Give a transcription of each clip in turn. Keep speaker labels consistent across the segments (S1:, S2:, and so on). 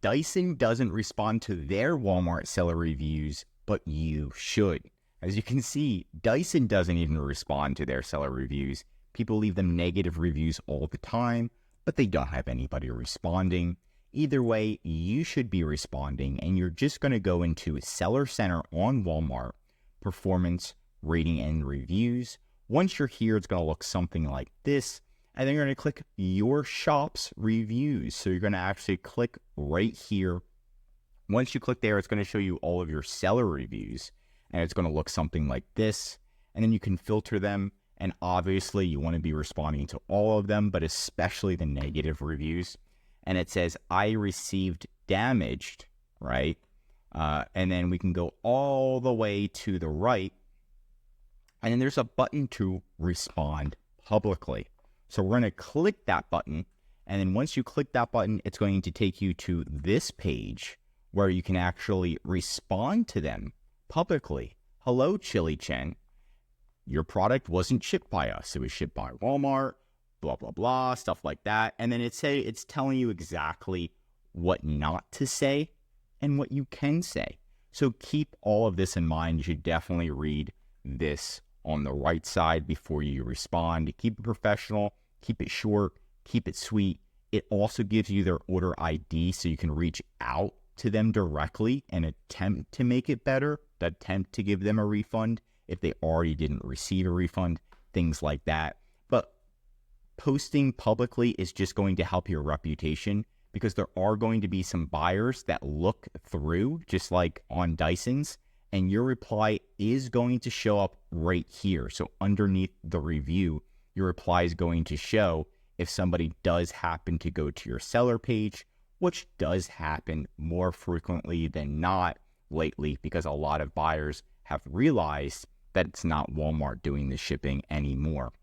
S1: Dyson doesn't respond to their Walmart seller reviews, but you should. As you can see, Dyson doesn't even respond to their seller reviews. People leave them negative reviews all the time, but they don't have anybody responding. Either way, you should be responding, and you're just going to go into Seller Center on Walmart, Performance, Rating, and Reviews. Once you're here, it's going to look something like this, and then you're going to click Your Shop's Reviews. So you're going to actually click right here. Once you click there, it's going to show you all of your seller reviews, and it's going to look something like this, and then you can filter them. And obviously, you want to be responding to all of them, but especially the negative reviews. And it says, I received damaged, right? And then we can go all the way to the right. And then there's a button to respond publicly. So we're going to click that button. And then once you click that button, it's going to take you to this page where you can actually respond to them publicly. Hello, Chili Chen. Your product wasn't shipped by us. It was shipped by Walmart, blah, blah, blah, stuff like that. And then it's telling you exactly what not to say and what you can say. So keep all of this in mind. You should definitely read this on the right side before you respond. Keep it professional, keep it short, keep it sweet. It also gives you their order ID so you can reach out to them directly and attempt to make it better, attempt to give them a refund if they already didn't receive a refund, things like that. But posting publicly is just going to help your reputation, because there are going to be some buyers that look through, just like on Dyson's, and your reply is going to show up right here. So underneath the review, your reply is going to show if somebody does happen to go to your seller page, which does happen more frequently than not lately, because a lot of buyers have realized that it's not Walmart doing the shipping anymore.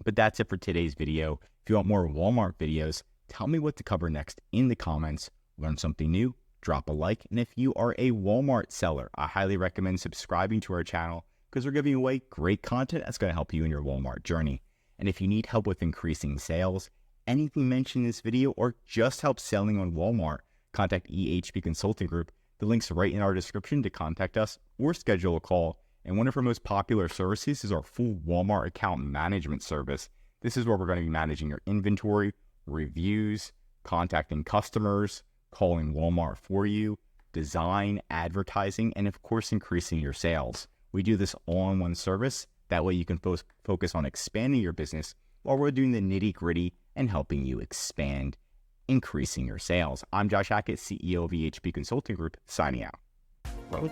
S1: But that's it for today's video. If you want more Walmart videos, tell me what to cover next in the comments. Learn something new, drop a like. And if you are a Walmart seller, I highly recommend subscribing to our channel, because we're giving away great content that's going to help you in your Walmart journey. And if you need help with increasing sales, anything mentioned in this video, or just help selling on Walmart, contact EHP Consulting Group. The link's right in our description to contact us or schedule a call. And one of our most popular services is our full Walmart account management service. This is where we're going to be managing your inventory, reviews, contacting customers, calling Walmart for you, design, advertising, and of course, increasing your sales. We do this all in one service. That way you can focus on expanding your business while we're doing the nitty-gritty and helping you expand, increasing your sales. I'm Josh Hackett, CEO of EHP Consulting Group, signing out. Well,